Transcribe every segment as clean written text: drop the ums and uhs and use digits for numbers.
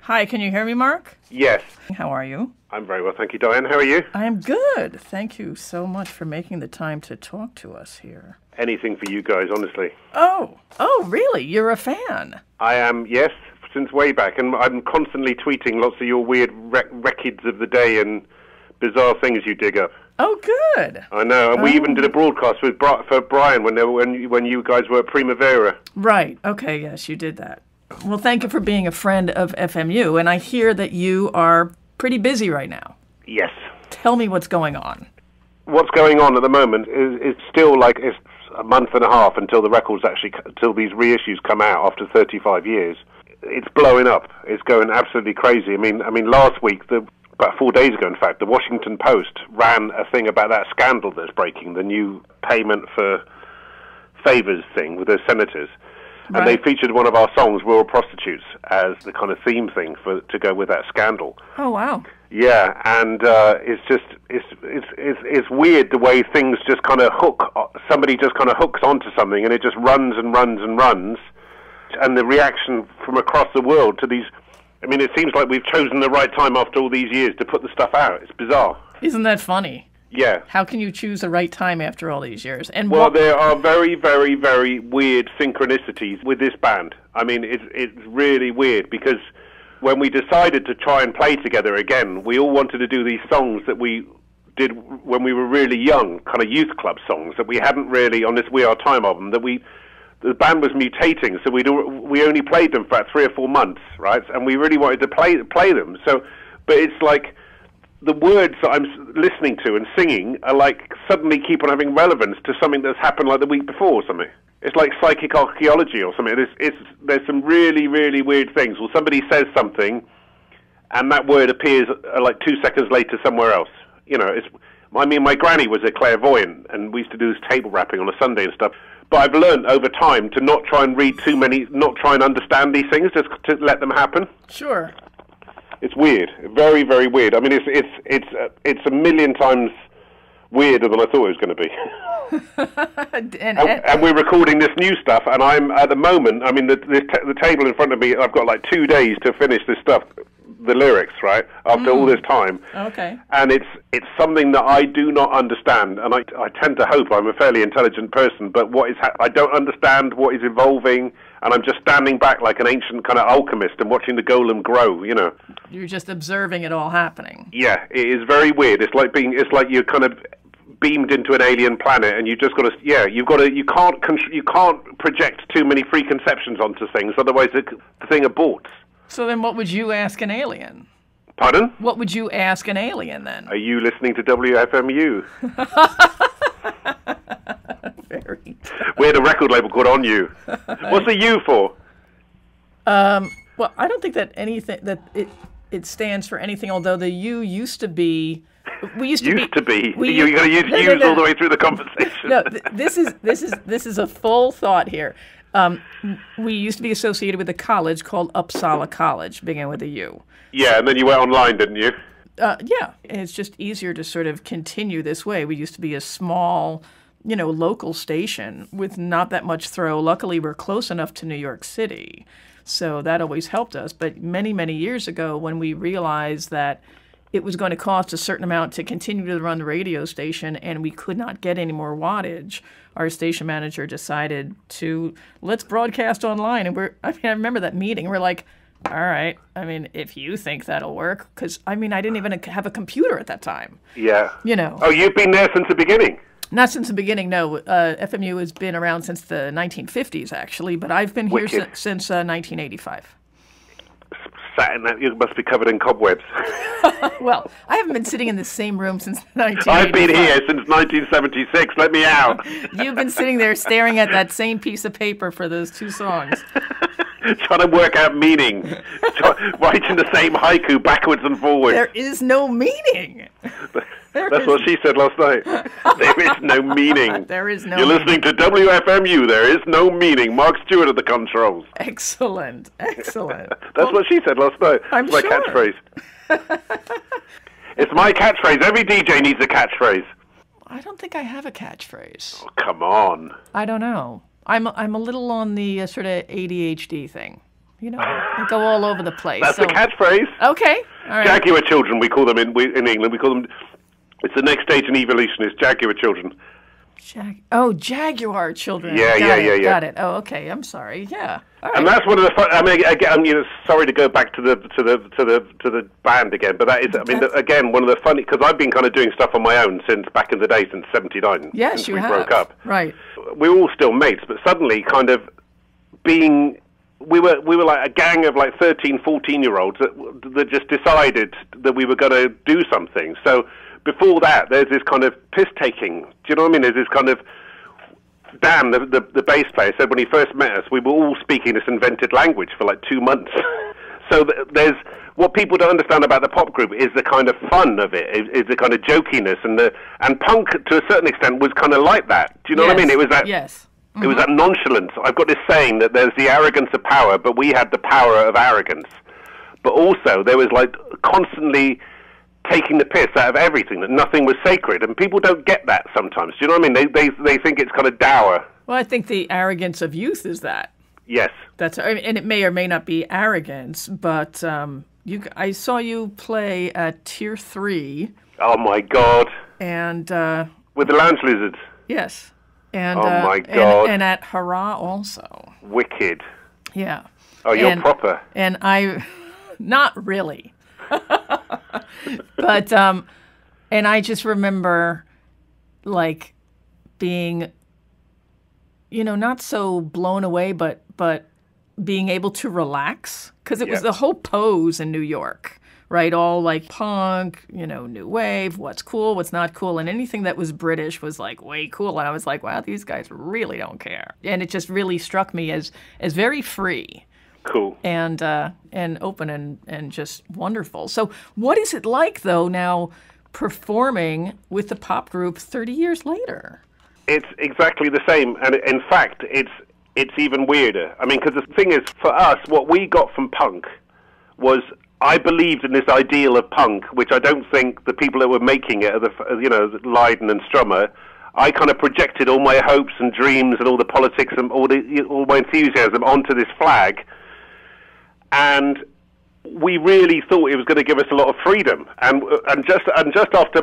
Hi, can you hear me, Mark? Yes. How are you? I'm very well, thank you, Diane. How are you? I am good. Thank you so much for making the time to talk to us here. Anything for you guys, honestly. Oh, really? You're a fan? I am, yes, since way back, and I'm constantly tweeting lots of your weird records of the day and bizarre things you dig up. Oh, good. I know, and we even did a broadcast with for Brian when you guys were at Primavera. Right. Okay. Yes, you did that. Well, thank you for being a friend of FMU, and I hear that you are pretty busy right now. Yes. Tell me what's going on. What's going on at the moment is still like it's a month and a half until the records until these reissues come out after 35 years. It's blowing up. It's going absolutely crazy. I mean, last week, about 4 days ago, in fact, the Washington Post ran a thing about that scandal that's breaking, the new payment for favors thing with the senators. And they featured one of our songs, Rural Prostitutes, as the kind of theme thing to go with that scandal. Oh, wow. Yeah, and it's weird the way things just kind of somebody just kind of hooks onto something and it just runs and runs and runs. And the reaction from across the world to these, I mean, it seems like we've chosen the right time after all these years to put the stuff out. It's bizarre. Isn't that funny? Yeah. How can you choose the right time after all these years? And well, there are very, very, very weird synchronicities with this band. I mean, it's really weird because when we decided to try and play together again, we all wanted to do these songs that we did when we were really young, kind of youth club songs that we hadn't really, on this We Are Time album, the band was mutating, so we only played them for about 3 or 4 months, right? And we really wanted to play them. So, but it's like the words that I'm listening to and singing are like suddenly keep on having relevance to something that's happened like the week before or something. It's like psychic archaeology or something. There's some really, really weird things. Well, somebody says something, and that word appears like 2 seconds later somewhere else. You know, my granny was a clairvoyant, and we used to do this table rapping on a Sunday and stuff. But I've learned over time to not try and read too many, not try and understand these things, just to let them happen. Sure. It's weird, very, very weird. I mean, it's a million times weirder than I thought it was going to be. and we're recording this new stuff, and I'm at the moment. I mean, the table in front of me. I've got like 2 days to finish this stuff, the lyrics, right? After all this time. Okay. And it's something that I do not understand, and I tend to hope I'm a fairly intelligent person, but I don't understand what is evolving. And I'm just standing back like an ancient kind of alchemist and watching the golem grow, you know. You're just observing it all happening. Yeah, it is very weird. It's like you're kind of beamed into an alien planet, and you just got to, you can't project too many preconceptions onto things, otherwise the thing aborts. So then what would you ask an alien? Pardon? What would you ask an alien then? Are you listening to WFMU? Very. We had a record label called On You. What's the U for? Well, I don't think that it stands for anything. Although the U used to be, You're going to use U's all the way through the conversation. No, this is a full thought here. We used to be associated with a college called Uppsala College, beginning with a U. Yeah, and then you went online, didn't you? Yeah, and it's just easier to sort of continue this way. We used to be a small, local station with not that much throw. Luckily, we're close enough to New York City, so that always helped us. But many, many years ago, when we realized that it was going to cost a certain amount to continue to run the radio station and we could not get any more wattage, our station manager decided let's broadcast online. And I remember that meeting. We're like, all right, if you think that'll work, because, I didn't even have a computer at that time. Yeah. Oh, you've been there since the beginning? Not since the beginning, no. FMU has been around since the 1950s, actually, but I've been here since 1985. You must be covered in cobwebs. Well, I haven't been sitting in the same room since 1985. I've been here since 1976. Let me out. You've been sitting there staring at that same piece of paper for those 2 songs. Trying to work out meaning. Writing the same haiku backwards and forwards. There is no meaning. That's what she said last night. There is no meaning. There is no You're listening to WFMU. There is no meaning. Mark Stewart at the controls. Excellent. That's what she said last night. I'm it's my sure. catchphrase. It's my catchphrase. Every DJ needs a catchphrase. I don't think I have a catchphrase. Oh, come on. I don't know. I'm a little on the sort of ADHD thing. I go all over the place. That's the catchphrase. Okay, all right. Jaguar children, we call them in England. We call them. It's the next stage in evolution. Is Jaguar children. Jaguar children. Yeah. Got it. Oh, okay. I'm sorry. Yeah. All right. And that's one of the fun. I mean, again, sorry to go back to the band again, but that is, again, one of the funny, because I've been kind of doing stuff on my own since back in the day, since '79. Yes, since you we have. broke up. Right. We were all still mates, but suddenly, kind of being, we were like a gang of like 13, 14-year-olds that just decided that we were going to do something. So before that, there's this kind of piss-taking. Do you know what I mean? There's this kind of, Dan, the bass player, said when he first met us, we were all speaking this invented language for like 2 months. So there's, what people don't understand about the pop group is the kind of fun of it, is the kind of jokiness, and punk, to a certain extent, was kind of like that. Do you know what I mean? It was that. Yes. It was that nonchalance. I've got this saying that there's the arrogance of power, but we had the power of arrogance. But also, there was like constantly taking the piss out of everything, that nothing was sacred, and people don't get that sometimes. Do you know what I mean? They think it's kind of dour. Well, I think the arrogance of youth is that. Yes. And it may or may not be arrogance, but I saw you play at Tier 3. Oh my God. And with the Lounge Lizards. Yes. And oh my God. And at Hurrah also. Wicked. Yeah. Oh, you're proper. And I, not really. But and I just remember like being, not so blown away, but being able to relax, because it was the whole pose in New York, right? All like punk, new wave, what's cool, what's not cool, and anything that was British was like way cool. And I was like, wow, these guys really don't care. And it just really struck me as very free. Cool. And open and just wonderful. So what is it like, though, now performing with the pop group 30 years later? It's exactly the same. And in fact, it's even weirder. I mean, because the thing is, for us, what we got from punk was, I believed in this ideal of punk, which I don't think the people that were making it, Lydon and Strummer, I kind of projected all my hopes and dreams and all the politics and all my enthusiasm onto this flag. And we really thought it was going to give us a lot of freedom, and just after,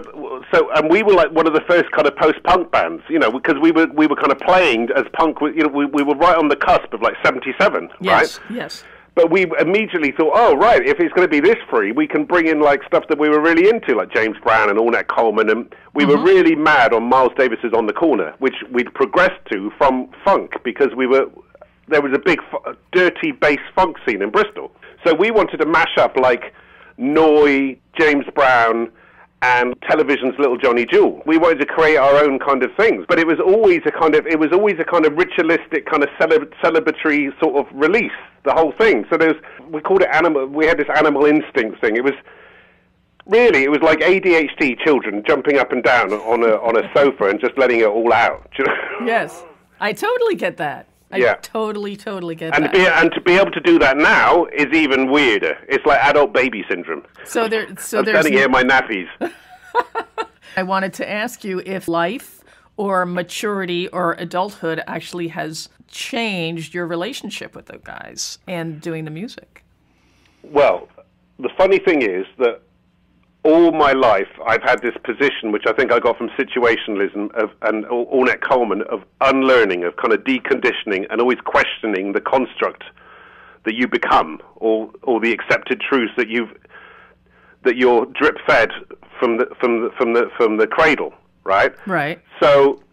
we were like one of the first kind of post-punk bands, because we were kind of playing as punk. We were right on the cusp of like '77, yes, right? Yes. But we immediately thought, oh right, if it's going to be this free, we can bring in like stuff that we were really into, like James Brown and Ornette Coleman, and we were really mad on Miles Davis's On the Corner, which we'd progressed to from funk, because there was a big dirty bass funk scene in Bristol. So we wanted to mash up like Noy, James Brown, and television's Little Johnny Jewel. We wanted to create our own kind of things, but it was always a kind of ritualistic, kind of celebratory sort of release, the whole thing. So we called it animal. We had this animal instinct thing. It was like ADHD children jumping up and down on a sofa and just letting it all out. Yes, I totally get that. I totally get that. And to be able to do that now is even weirder. It's like adult baby syndrome. I'm standing here in my nappies. I wanted to ask you if life or maturity or adulthood actually has changed your relationship with the guys and doing the music. Well, the funny thing is that all my life, I've had this position, which I think I got from situationalism and Ornette Coleman, of unlearning, of kind of deconditioning, and always questioning the construct that you become, or the accepted truths that you're drip fed from the cradle, right? Right. So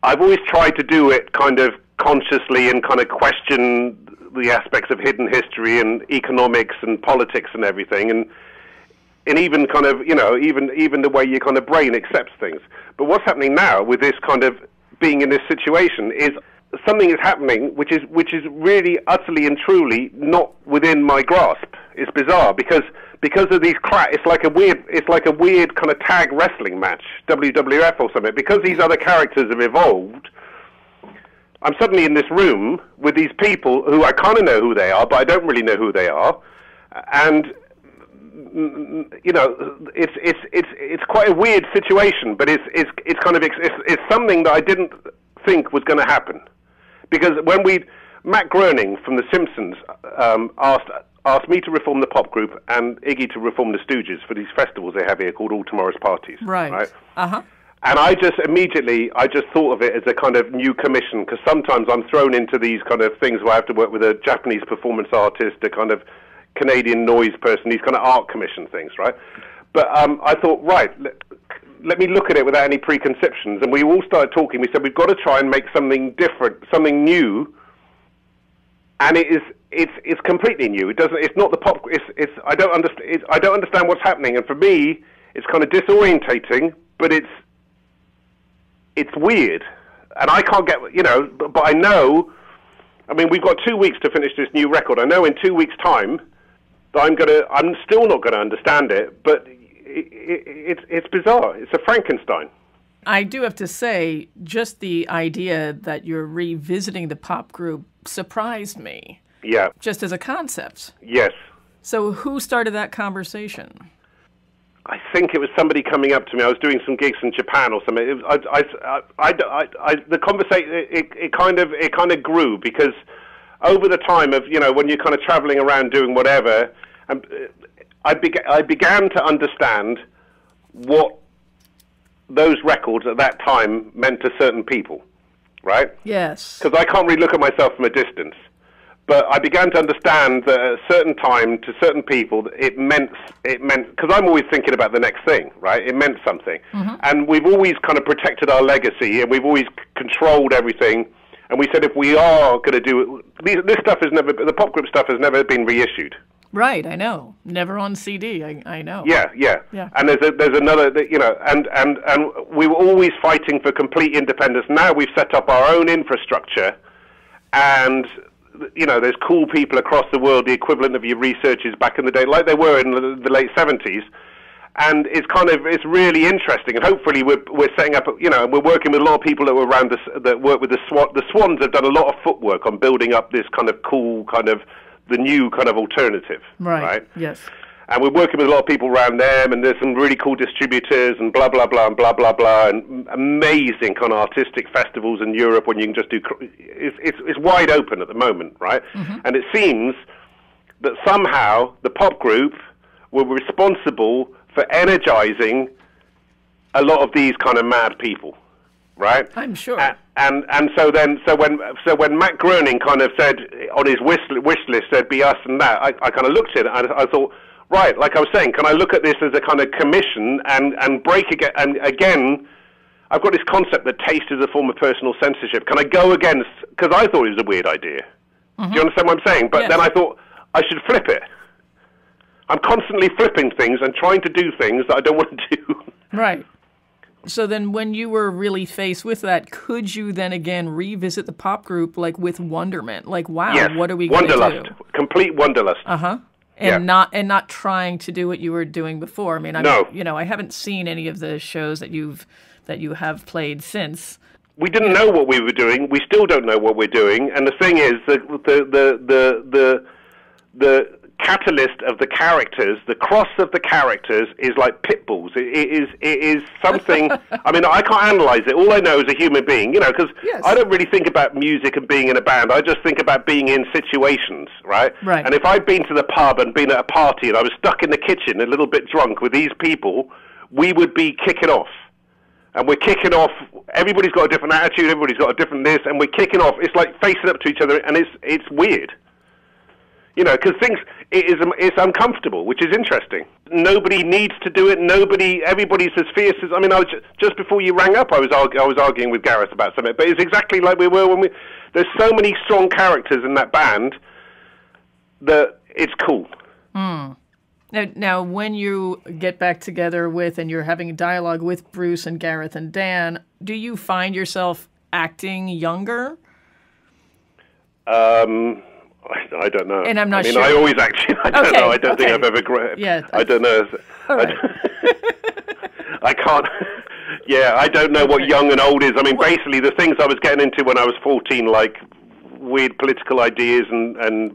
I've always tried to do it kind of consciously and kind of question the aspects of hidden history and economics and politics and everything, and even kind of, even the way your kind of brain accepts things. But what's happening now with this kind of being in this situation is something is happening which is really utterly and truly not within my grasp. It's bizarre because of these it's like a weird kind of tag wrestling match, WWF or something. Because these other characters have evolved, I'm suddenly in this room with these people who I kind of know who they are, but I don't really know who they are, and it's quite a weird situation, but it's something that I didn't think was going to happen, because when Matt Groening from The Simpsons asked me to reform the pop group and Iggy to reform the Stooges for these festivals they have here called All Tomorrow's Parties. Right. Uh-huh. And I just thought of it as a kind of new commission, because sometimes I'm thrown into these kind of things where I have to work with a Japanese performance artist, a kind of Canadian noise person, these kind of art commission things, right? But I thought, right, let me look at it without any preconceptions. And we all started talking. We said, we've got to try and make something different, something new. And it's completely new. It's not the pop. I don't understand what's happening. And for me, it's kind of disorientating, but it's weird. And I can't get, but I know, I mean, we've got 2 weeks to finish this new record. I know in 2 weeks' time that I'm still not going to understand it, but it's bizarre. It's a Frankenstein. I do have to say, just the idea that you're revisiting the pop group surprised me. Yeah. Just as a concept. Yes. So who started that conversation? I think it was somebody coming up to me. I was doing some gigs in Japan or something. The conversation it kind of grew, because over the time of when you're kind of traveling around doing whatever, I began to understand what those records at that time meant to certain people, right? Yes. Because I can't really look at myself from a distance. But I began to understand that at a certain time, to certain people, it meant, because I'm always thinking about the next thing, right? It meant something. Mm-hmm. And we've always kind of protected our legacy, and we've always controlled everything. And we said, if we are going to do it, this stuff the pop group stuff has never been reissued. Right, I know. Never on CD, I know. Yeah. And there's another, and we were always fighting for complete independence. Now we've set up our own infrastructure, and there's cool people across the world, the equivalent of your researchers back in the day, like they were in the late 70s. And it's really interesting. And hopefully we're setting up, we're working with a lot of people that were around that work with the Swan. The Swans have done a lot of footwork on building up this kind of cool the new kind of alternative. Right? Yes. And we're working with a lot of people around them, and there's some really cool distributors and blah, blah, blah, and blah, blah, blah, and amazing kind of artistic festivals in Europe when you can just do... It's wide open at the moment, right? Mm-hmm. And it seems that somehow the pop group were responsible for energizing a lot of these kind of mad people, right? I'm sure. And so when Matt Groening kind of said, on his wish list, said, be us and that, I kind of looked at it and I thought... Right, like I was saying, can I look at this as a kind of commission and break again? And again, I've got this concept that taste is a form of personal censorship. Can I go against, because I thought it was a weird idea. Mm-hmm. Do you understand what I'm saying? But then I thought I should flip it. I'm constantly flipping things and trying to do things that I don't want to do. Right. So then when you were really faced with that, could you then again revisit the pop group like with wonderment? Like, wow, yes. What are we going to do? Wanderlust. Complete wanderlust. Uh-huh. And not trying to do what you were doing before. I mean, I haven't seen any of the shows that you have played since. We didn't know what we were doing. We still don't know what we're doing. And the thing is, the catalyst of the characters, the cross of the characters, is like pit bulls. It is something. I mean, I can't analyze it. All I know is a human being, because I don't really think about music and being in a band. I just think about being in situations, right? Right. And if I'd been to the pub and been at a party and I was stuck in the kitchen a little bit drunk with these people, we would be kicking off. And we're kicking off. Everybody's got a different attitude. Everybody's got a different this, and we're kicking off. It's like facing up to each other, and it's weird. Because it's uncomfortable, which is interesting. Nobody needs to do it. Everybody's as fierce as... I mean, just before you rang up, I was arguing with Gareth about something, but it's exactly like we were when there's so many strong characters in that band that it's cool. Mm. Now, when you get back together and you're having a dialogue with Bruce and Gareth and Dan, do you find yourself acting younger? I don't know. And I'm not sure. I always actually. I don't know. I don't think I've ever. I don't know. Right. I can't. Yeah, I don't know what young and old is. I mean, basically, the things I was getting into when I was 14, like weird political ideas and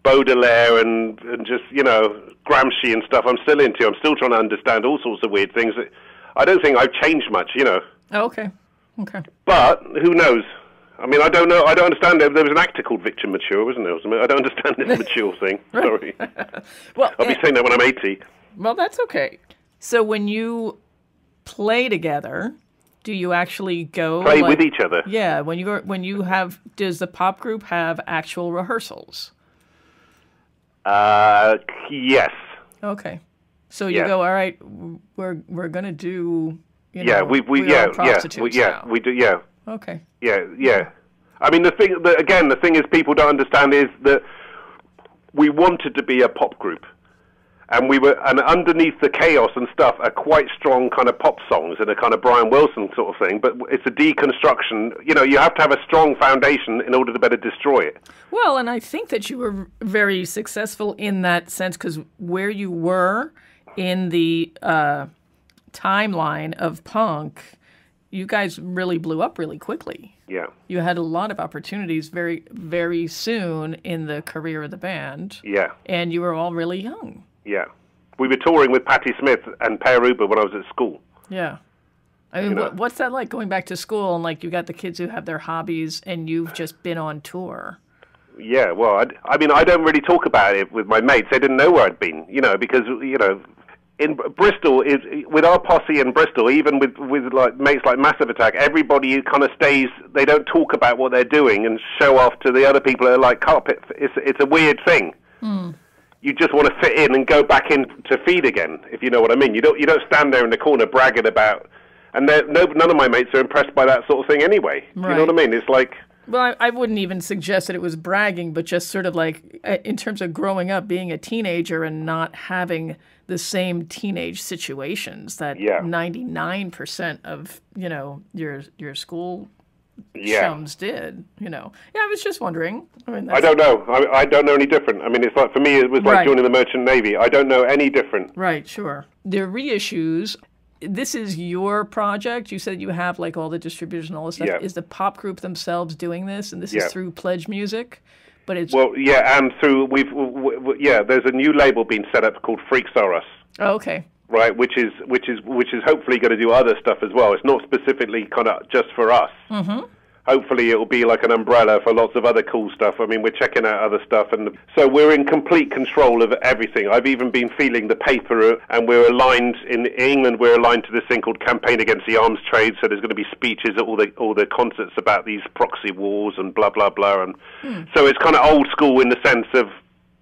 Baudelaire and just Gramsci and stuff. I'm still into. I'm still trying to understand all sorts of weird things. I don't think I've changed much. Oh, okay. Okay. But who knows? I mean, I don't know. I don't understand. There was an actor called Victor Mature, wasn't there? Or something? I don't understand this mature thing. Sorry. Well, I'll be saying that when I'm 80. Well, that's okay. So when you play together, do you actually go Play with each other? Yeah. Does the pop group have actual rehearsals? Yes. Okay. So you go, all right, we're gonna do. Yeah, we do. Yeah. Okay. Yeah. I mean, the thing is, people don't understand is that we wanted to be a pop group, and and underneath the chaos and stuff are quite strong kind of pop songs and a kind of Brian Wilson sort of thing. But it's a deconstruction. You know, you have to have a strong foundation in order to better destroy it. Well, and I think that you were very successful in that sense because where you were in the timeline of punk, you guys really blew up really quickly. Yeah. You had a lot of opportunities very, very soon in the career of the band. Yeah. And you were all really young. Yeah. We were touring with Patti Smith and Per Uber when I was at school. Yeah. I mean, what's that like going back to school and like you got the kids who have their hobbies and you've just been on tour? Yeah, well, I mean, I don't really talk about it with my mates. They didn't know where I'd been, you know, because, you know, in Bristol, with our posse in Bristol, even with like mates like Massive Attack, everybody kind of stays. They don't talk about what they're doing and show off to the other people that are like carpet. It's a weird thing. You just want to fit in and go back in to feed again, if you know what I mean. You don't stand there in the corner bragging about. And none of my mates are impressed by that sort of thing anyway. Right. You know what I mean? It's like. Well, I wouldn't even suggest that it was bragging, but just sort of like in terms of growing up, being a teenager and not having the same teenage situations that 99% of, you know, your school chums did, you know. Yeah, I was just wondering. I mean, I don't know. I don't know any different. I mean, it's like, for me, it was like joining the Merchant Navy. I don't know any different. Right, sure. The reissues. This is your project. You said you have like all the distributors and all this stuff. Yeah. Is the pop group themselves doing this? And this is through Pledge Music, but it's and through there's a new label being set up called Freaks Are Us. Oh, okay. Right, which is hopefully going to do other stuff as well. It's not specifically kind of just for us. Mm-hmm. Hopefully it will be like an umbrella for lots of other cool stuff. I mean, we're checking out other stuff, and so we're in complete control of everything. I've even been feeling the paper, and we're aligned in England. We're aligned to this thing called Campaign Against the Arms Trade. So there's going to be speeches at all the concerts about these proxy wars and blah blah blah. And so it's kind of old school in the sense of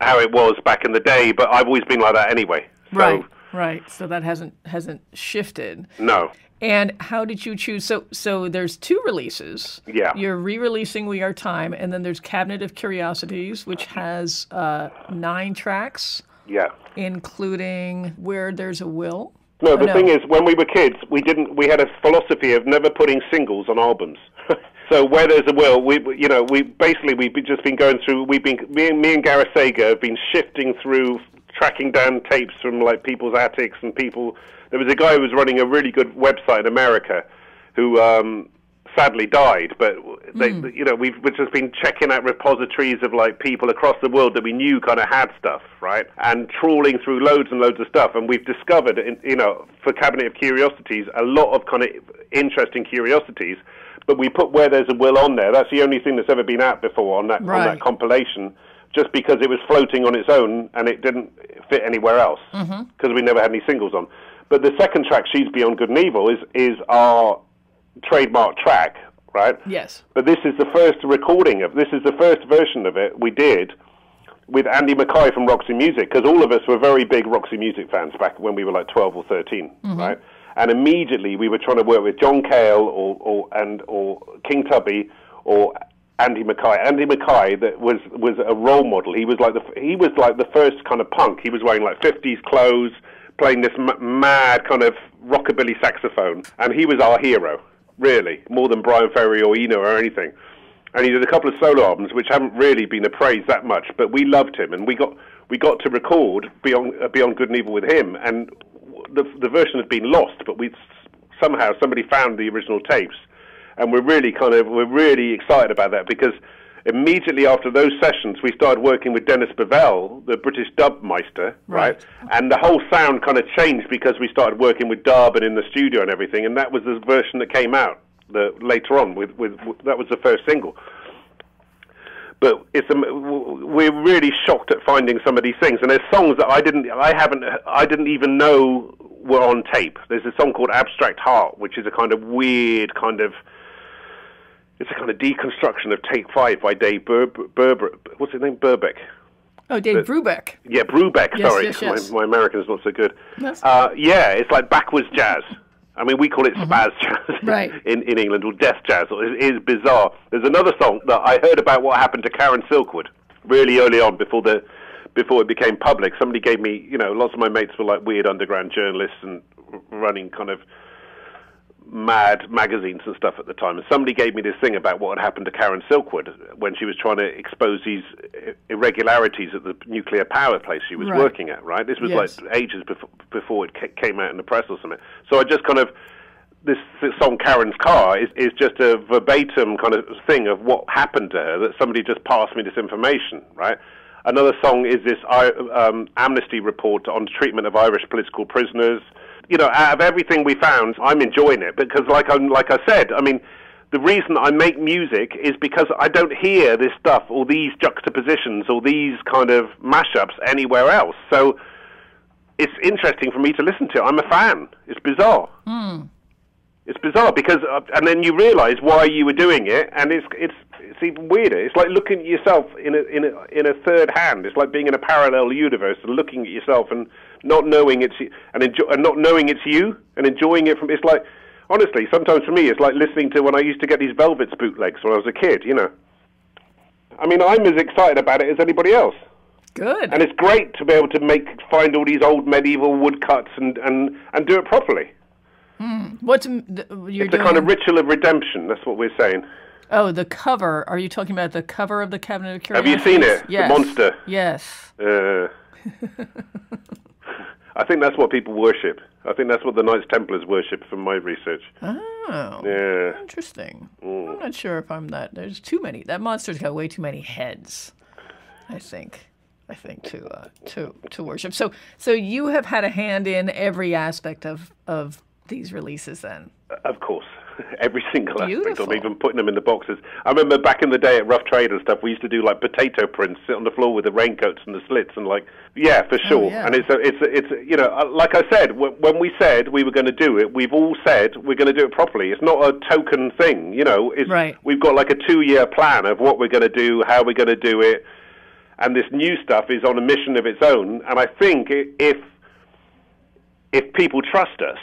how it was back in the day. But I've always been like that anyway. So, Right. So that hasn't shifted. No. And how did you choose? So there's two releases. Yeah. You're re-releasing We Are Time, and then there's Cabinet of Curiosities, which has 9 tracks. Yeah. Including Where There's a Will. No, the thing is, when we were kids, we had a philosophy of never putting singles on albums. So Where There's a Will, we've just been going through. Me and Gareth Sager have been shifting through, tracking down tapes from like people's attics and people. There was a guy who was running a really good website in America, who sadly died. But we've just been checking out repositories of like people across the world that we knew kind of had stuff, right? And trawling through loads and loads of stuff. And we've discovered, for Cabinet of Curiosities, a lot of kind of interesting curiosities. But we put Where There's a Will on there. That's the only thing that's ever been out before on that compilation. Just because it was floating on its own and it didn't fit anywhere else, because we never had any singles on. But the second track, She's Beyond Good and Evil, is our trademark track, right? Yes. But this is the first version of it we did with Andy Mackay from Roxy Music, because all of us were very big Roxy Music fans back when we were like 12 or 13, right? And immediately we were trying to work with John Cale or King Tubby or Andy Mackay. Andy Mackay that was a role model. He was like the first kind of punk. He was wearing like 50s clothes, playing this mad kind of rockabilly saxophone, and he was our hero, really, more than Brian Ferry or Eno or anything. And he did a couple of solo albums which haven't really been appraised that much, but we loved him, and we got to record Beyond Good and Evil with him, and the version had been lost, but somehow somebody found the original tapes. And we're really excited about that, because immediately after those sessions, we started working with Dennis Bavell, the British dub meister, right? And the whole sound kind of changed because we started working with dub and in the studio and everything, and that was the version that came out. later on. With that was the first single. But we're really shocked at finding some of these things, and there's songs that I didn't even know were on tape. There's a song called "Abstract Heart," which is a kind of weird it's a kind of deconstruction of Take 5 by Dave what's his name? Burbeck. Oh, Dave Brubeck. Yeah, Brubeck, yes, sorry. Yes. My American's not so good. Yeah, it's like backwards jazz. I mean, we call it spaz jazz right. in England, or death jazz. It is bizarre. There's another song that I heard about what happened to Karen Silkwood really early on before it became public. Somebody gave me, lots of my mates were like weird underground journalists and running kind of mad magazines and stuff at the time, and somebody gave me this thing about what had happened to Karen Silkwood when she was trying to expose these irregularities at the nuclear power place she was working at, right? This was like ages before it came out in the press or something. So I just kind of, this song Karen's Car is just a verbatim kind of thing of what happened to her, that somebody just passed me this information, right? Another song is this Amnesty report on treatment of Irish political prisoners. Out of everything we found, I'm enjoying it because, like I said, I mean, the reason I make music is because I don't hear this stuff or these juxtapositions or these kind of mashups anywhere else. So it's interesting for me to listen to. I'm a fan. It's bizarre. It's bizarre because, and then you realise why you were doing it, and it's even weirder. It's like looking at yourself in a third hand. It's like being in a parallel universe and looking at yourself and not knowing it's not knowing it's you and enjoying it from. It's like, honestly, sometimes for me, it's like listening to when I used to get these Velvets bootlegs when I was a kid. I mean, I'm as excited about it as anybody else. Good. And it's great to be able to find all these old medieval woodcuts and do it properly. It's a kind of ritual of redemption. That's what we're saying. Oh, the cover. Are you talking about the cover of the Cabinet of Curiosities? Have you seen it? Yes. The monster? Yes. I think that's what people worship. I think that's what the Knights Templars worship from my research. Oh. Yeah. Interesting. I'm not sure if I'm that. There's too many. That monster's got way too many heads, I think to worship. So you have had a hand in every aspect of these releases then? Of course. Every single Beautiful. aspect. I'm even putting them in the boxes. I remember back in the day at Rough Trade and stuff, we used to do like potato prints, sit on the floor with the raincoats and the slits, and for sure. Oh, yeah. And it's like I said, when we said we were going to do it, we've all said we're going to do it properly. It's not a token thing, Right. We've got like a 2-year plan of what we're going to do, how we're going to do it, and this new stuff is on a mission of its own. And I think if people trust us,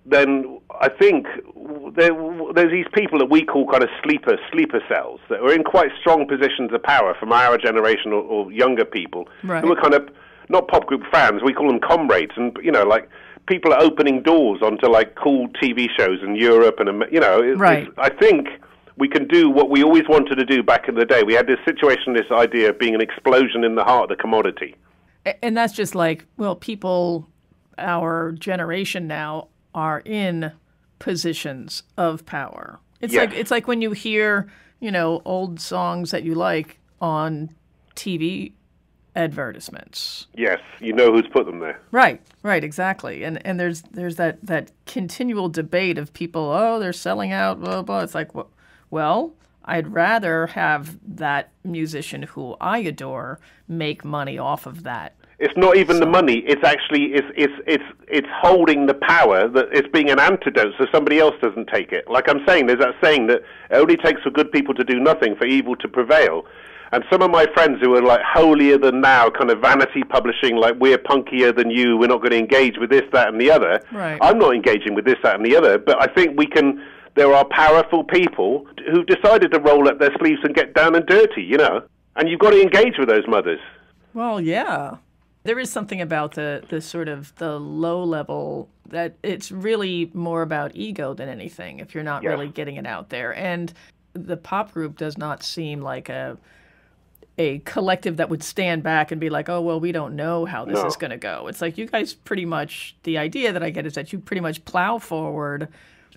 then I think there's these people that we call kind of sleeper cells that are in quite strong positions of power from our generation or younger people who are kind of not pop group fans. We call them comrades, and like people are opening doors onto like cool TV shows in Europe, and I think we can do what we always wanted to do back in the day. We had this situation, this idea of being an explosion in the heart of the commodity, and that's just like, well, people our generation now are in positions of power. It's like when you hear, old songs that you like on TV advertisements. Yes, you know who's put them there. Right, exactly. And there's that continual debate of people, they're selling out, blah, blah. It's like, well, I'd rather have that musician who I adore make money off of that. It's not even the money. It's actually it's holding the power, that it's being an antidote so somebody else doesn't take it. Like I'm saying, there's that saying that it only takes for good people to do nothing, for evil to prevail. And some of my friends who are like holier than thou, kind of vanity publishing, like we're punkier than you, we're not going to engage with this, that, and the other. Right. I'm not engaging with this, that, and the other. But I think there are powerful people who've decided to roll up their sleeves and get down and dirty, And you've got to engage with those mothers. Well, yeah. There is something about the sort of the low level that it's really more about ego than anything if you're not really getting it out there. And the pop group does not seem like a collective that would stand back and be like, oh, well, we don't know how this is going to go. It's like you guys pretty much, the idea that I get is that you pretty much plow forward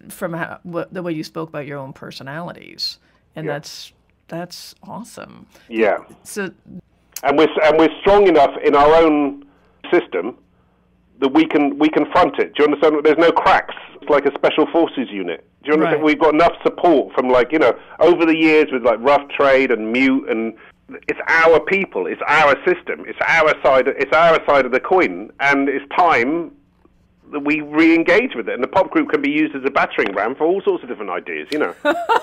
from the way you spoke about your own personalities. And that's awesome. Yeah. So... And we're strong enough in our own system that we can front it. Do you understand? There's no cracks. It's like a special forces unit. Do you understand? Right. We've got enough support from, like, you know, over the years with, like, Rough Trade and Mute, and it's our people, it's our system, it's our side of the coin, and it's time that we re-engage with it. And the pop group can be used as a battering ram for all sorts of different ideas, you know.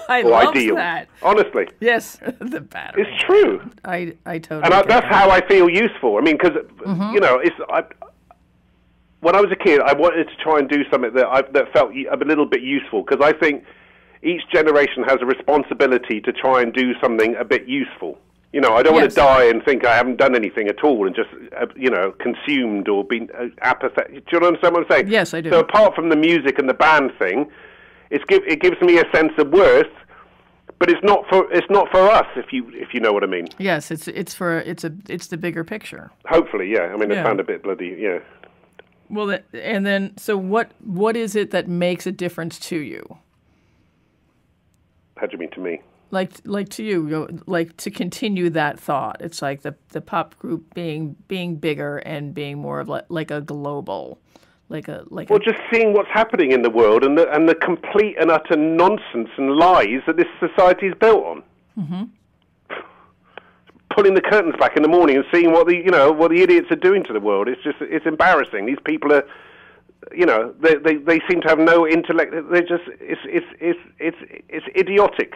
I love that. Honestly. Yes, the battering. It's true. I totally. And that's how I feel useful. I mean, because you know, when I was a kid, I wanted to try and do something that felt a little bit useful, because I think each generation has a responsibility to try and do something a bit useful. You know, I don't want to die and think I haven't done anything at all and just, you know, consumed or been apathetic. Do you understand what I'm saying? Yes, I do. So apart from the music and the band thing, it gives me a sense of worth, but it's not for us, if you know what I mean. Yes, it's the bigger picture. Hopefully, yeah. I mean, it sounded a bit bloody, yeah. Well, and then, so what is it that makes a difference to you? How do you mean to me? Like to you, like to continue that thought. It's like the pop group being bigger and being more of like a global, Well, just seeing what's happening in the world and the complete and utter nonsense and lies that this society is built on. Mm-hmm. Pulling the curtains back in the morning and seeing what the idiots are doing to the world. It's embarrassing. These people are, you know, they seem to have no intellect. They're just it's idiotic.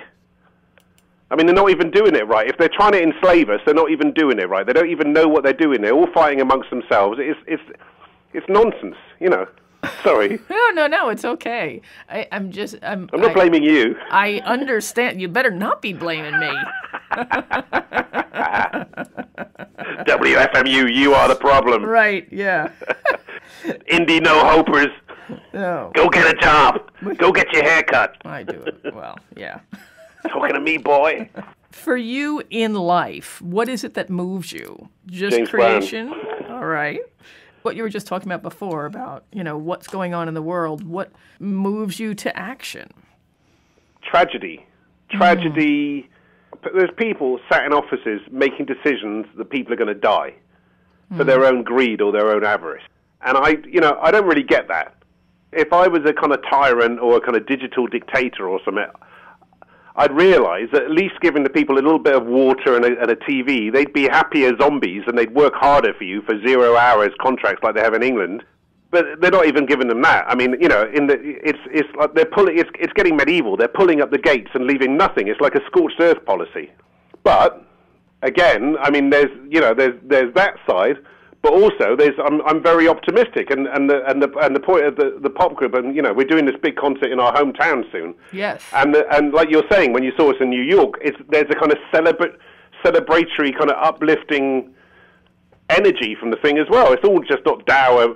I mean, they're not even doing it right. If they're trying to enslave us, they're not even doing it right. They don't even know what they're doing. They're all fighting amongst themselves. It's nonsense, you know. Sorry. No, it's okay. I'm not blaming you. I understand. You better not be blaming me. WFMU, you are the problem. Right, yeah. Indie no-hopers. No. Go get a job. Go get your hair cut. I do it. Well, yeah. Talking to me, boy. For you in life, what is it that moves you? Just James creation? Brown. All right. What you were just talking about before, about, you know, what's going on in the world, what moves you to action? Tragedy. There's people sat in offices making decisions that people are going to die for their own greed or their own avarice. And I don't really get that. If I was a kind of tyrant or a kind of digital dictator or something, I'd realize that at least giving the people a little bit of water and a TV, they'd be happier zombies and they'd work harder for you for 0 hours contracts like they have in England. But they're not even giving them that. I mean, you know, it's like they're pulling. It's getting medieval. They're pulling up the gates and leaving nothing. It's like a scorched earth policy. But again, I mean, there's that side. But also, I'm very optimistic, and the point of the pop group, and you know, we're doing this big concert in our hometown soon. Yes. And like you're saying, when you saw us in New York, there's a kind of celebratory, kind of uplifting energy from the thing as well. It's all just not dour.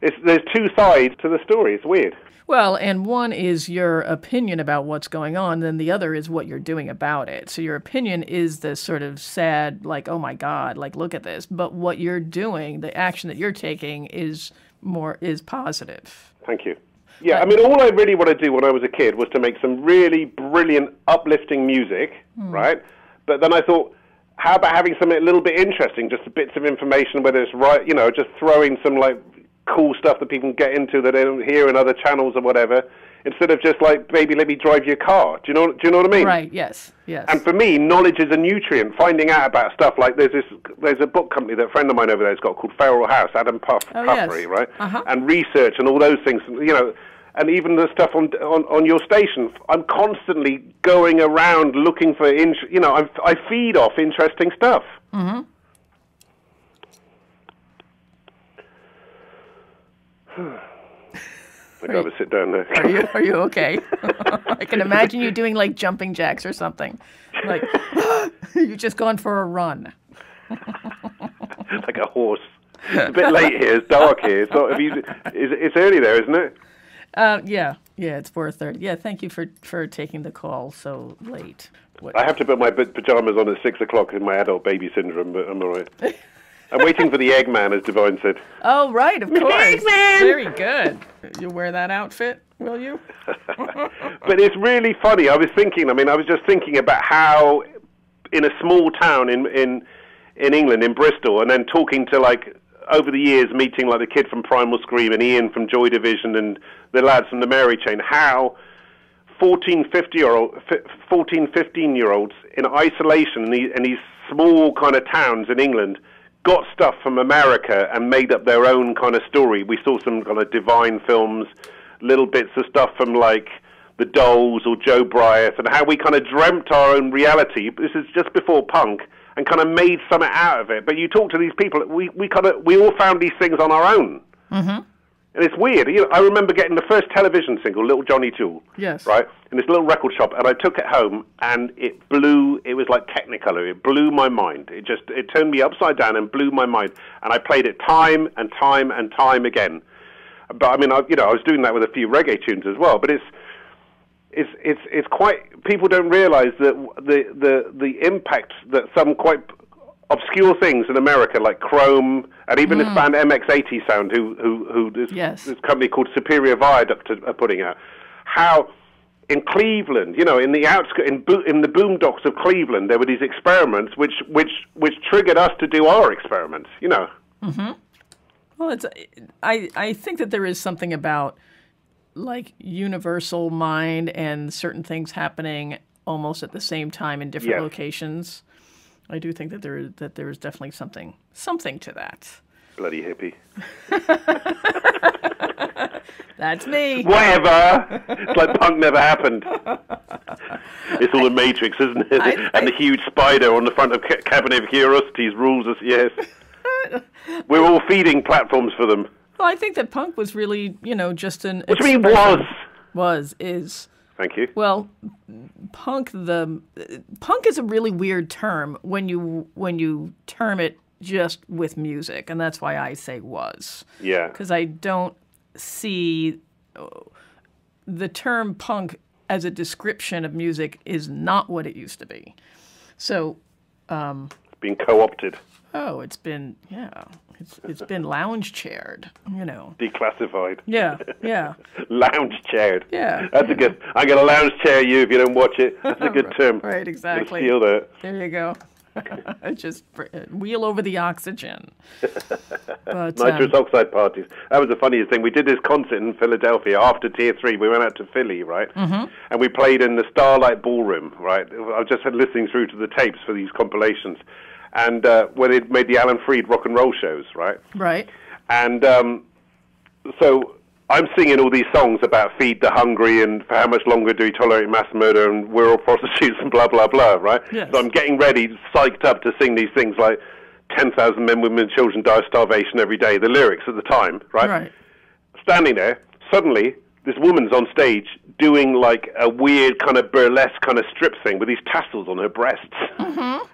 There's two sides to the story. It's weird. Well, and one is your opinion about what's going on, then the other is what you're doing about it. So your opinion is this sort of sad, like, oh my God, like, look at this. But what you're doing, the action that you're taking is positive. Thank you. Yeah, I mean, all I really want to do when I was a kid was to make some really brilliant, uplifting music, right? But then I thought, how about having something a little bit interesting, just bits of information, whether it's right, you know, just throwing some, like, cool stuff that people can get into that they don't hear in other channels or whatever, instead of just like, baby, let me drive your car. Do you know what I mean? Right, yes. And for me, knowledge is a nutrient. Finding out about stuff like there's a book company that a friend of mine over there has got called Feral House, Adam Puffery, yes. right? Uh-huh. And research and all those things, you know, and even the stuff on your station. I'm constantly going around looking for, I feed off interesting stuff. Mm-hmm. I'd rather sit down there. Are you okay? I can imagine you doing like jumping jacks or something. Like you've just gone for a run. Like a horse. It's a bit late here. It's dark here. It's not. It's early there, isn't it? Yeah. It's 4:30. Yeah. Thank you for taking the call so late. I have to put my pajamas on at 6 o'clock in my adult baby syndrome, but I'm all right. I'm waiting for the Eggman, as Divine said. Oh, right, of course. Eggman! Very good. You wear that outfit, will you? But it's really funny. I was just thinking about how in a small town in England, in Bristol, and then talking to, like, over the years, meeting, like, the kid from Primal Scream and Ian from Joy Division and the lads from the Mary Chain, how 14, 15-year-olds in isolation in these small kind of towns in England got stuff from America and made up their own kind of story. We saw some kind of Divine films, little bits of stuff from like the Dolls or Joe Bryant, and how we kind of dreamt our own reality. This is just before punk, and kind of made something out of it. But you talk to these people, we all found these things on our own. Mm-hmm. And it's weird. You know, I remember getting the first television single, Little Johnny Jewel, yes, right, in this little record shop, and I took it home, and it was like Technicolor. It blew my mind. It turned me upside down and blew my mind. And I played it time and time and time again. But I mean, I was doing that with a few reggae tunes as well. But it's quite, people don't realize that the impact that some quite obscure things in America, like Chrome, and even this band MX80 Sound, who this company called Superior Viaduct are putting out, how in Cleveland, you know, in the outskirts, in the boondocks of Cleveland, there were these experiments which triggered us to do our experiments, you know. Mm-hmm. Well, I think that there is something about like universal mind and certain things happening almost at the same time in different locations. I do think that there is definitely something to that. Bloody hippie. That's me. Whatever. It's like punk never happened. It's all the Matrix, isn't it? And the huge spider on the front of Cabinet of Curiosities rules us. Yes. We're all feeding platforms for them. Well, I think that punk was really, you know, just an. What do you mean was? Is. Thank you. Well, punk is a really weird term when you term it just with music, and that's why I say was. Yeah. Because I don't see the term punk as a description of music is not what it used to be. So. It's been co-opted. Oh, it's been it's been lounge chaired, you know. Declassified. Yeah, yeah. Lounge chaired. Yeah. That's a good. I'm gonna lounge chair you if you don't watch it. That's a good term. Right, exactly. Steal that. There you go. Just wheel over the oxygen. But, nitrous oxide parties. That was the funniest thing. We did this concert in Philadelphia after Tier 3. We went out to Philly, right? Mm-hmm. And we played in the Starlight Ballroom, right? I was just listening through to the tapes for these compilations. And where they'd made the Alan Freed rock and roll shows, right? Right. And so I'm singing all these songs about feed the hungry and for how much longer do we tolerate mass murder and we're all prostitutes and blah, blah, blah, right? Yes. So I'm getting ready, psyched up to sing these things like 10,000 men, women, and children die of starvation every day, the lyrics at the time, right? Right. Standing there, suddenly this woman's on stage doing like a weird kind of burlesque kind of strip thing with these tassels on her breasts. Mm-hmm.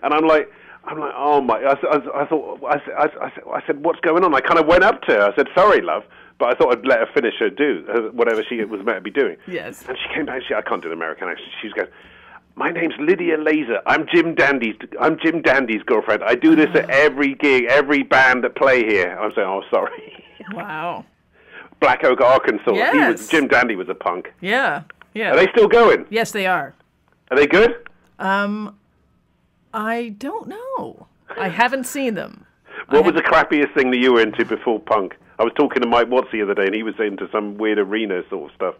And I'm like, oh my! I said, what's going on? I kind of went up to her. I said, sorry, love, but I thought I'd let her finish her whatever she was meant to be doing. Yes. And she came back. I can't do an American accent. She's going, my name's Lydia Laser. I'm Jim Dandy's girlfriend. I do this at every gig, every band that play here. I'm saying, oh, sorry. Wow. Black Oak, Arkansas. Yes. Jim Dandy was a punk. Yeah. Yeah. Are they still going? Yes, they are. Are they good? I don't know. I haven't seen them. What was the crappiest thing that you were into before punk? I was talking to Mike Watts the other day, and he was into some weird arena sort of stuff.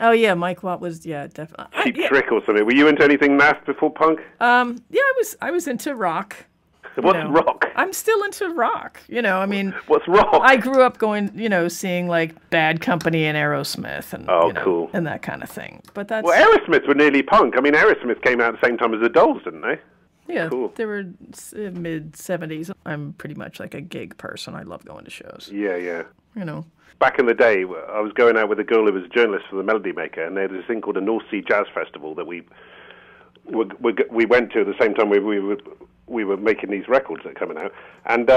Oh yeah, Mike Watt was definitely Cheap Trick or something. Were you into anything naff before punk? Yeah, I was into rock. What's rock? I'm still into rock. You know, I mean, what's rock? I grew up going, seeing like Bad Company and Aerosmith and cool, and that kind of thing. But that's Aerosmith were nearly punk. I mean, Aerosmith came out at the same time as the Dolls, didn't they? Yeah, cool. They were mid-'70s. I'm pretty much like a gig person. I love going to shows. Yeah, yeah. You know. Back in the day, I was going out with a girl who was a journalist for the Melody Maker, and they had this thing called the North Sea Jazz Festival that we went to at the same time we were making these records that are coming out. And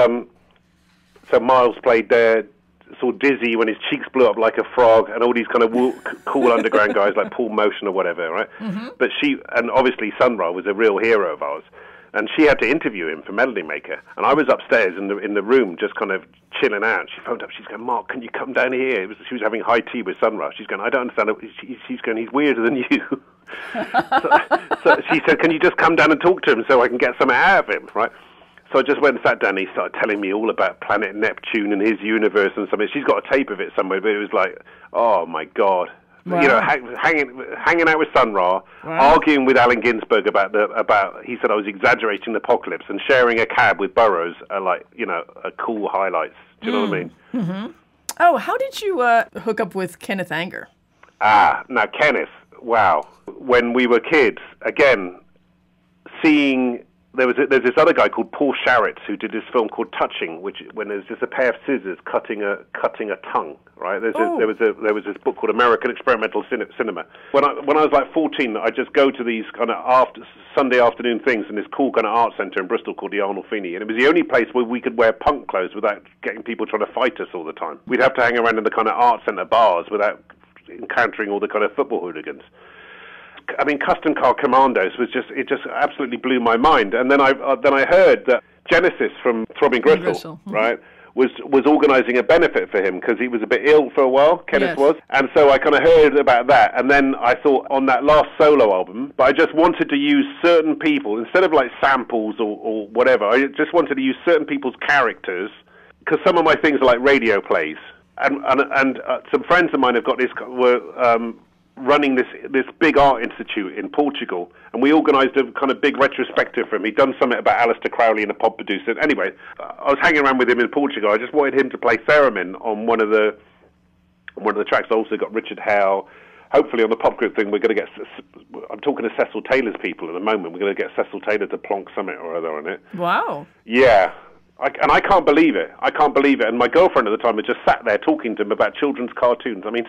so Miles played there, saw Dizzy when his cheeks blew up like a frog, and all these kind of cool underground guys like Paul Motion or whatever, right? Mm-hmm. But and obviously Sun Ra was a real hero of ours, and she had to interview him for Melody Maker, and I was upstairs in the room just kind of chilling out. She phoned up, she's going, Mark, can you come down here? She was having high tea with Sun Ra. She's going, I don't understand it. She's going, he's weirder than you. so she said, can you just come down and talk to him so I can get something out of him, right? So I just went and sat down, and he started telling me all about planet Neptune and his universe and something. She's got a tape of it somewhere, but it was like, oh my God. You know, hanging out with Sun Ra, arguing with Allen Ginsberg about. He said I was exaggerating the apocalypse, and sharing a cab with Burroughs are like, you know, cool highlights. Do you know what I mean? Mm-hmm. Oh, how did you hook up with Kenneth Anger? Now Kenneth, wow. When we were kids, again, seeing. There's this other guy called Paul Sharits who did this film called Touching, which when there's just a pair of scissors cutting a tongue, right? There was this book called American Experimental Cinema. When I was like 14, I'd just go to these kind of Sunday afternoon things in this cool kind of art centre in Bristol called the Arnold Feeney, and it was the only place where we could wear punk clothes without getting people trying to fight us all the time. We'd have to hang around in the kind of art centre bars without encountering all the kind of football hooligans. I mean, Custom Car Commandos it just absolutely blew my mind. And then I heard that Genesis from Throbbing Gristle, right, was organising a benefit for him because he was a bit ill for a while, Kenneth was. And so I kind of heard about that. And then I thought on that last solo album, but I just wanted to use certain people, instead of like samples or whatever, I just wanted to use certain people's characters because some of my things are like radio plays. And some friends of mine have got this, running this big art institute in Portugal, and we organised a kind of big retrospective for him. He'd done something about Alistair Crowley and a pod producer. Anyway, I was hanging around with him in Portugal. I just wanted him to play theremin on one of the tracks. I also got Richard Howell. Hopefully on the pop group thing, we're going to get. I'm talking to Cecil Taylor's people at the moment. We're going to get Cecil Taylor to plonk something or other on it. Wow. Yeah. And I can't believe it. And my girlfriend at the time had just sat there talking to him about children's cartoons. I mean,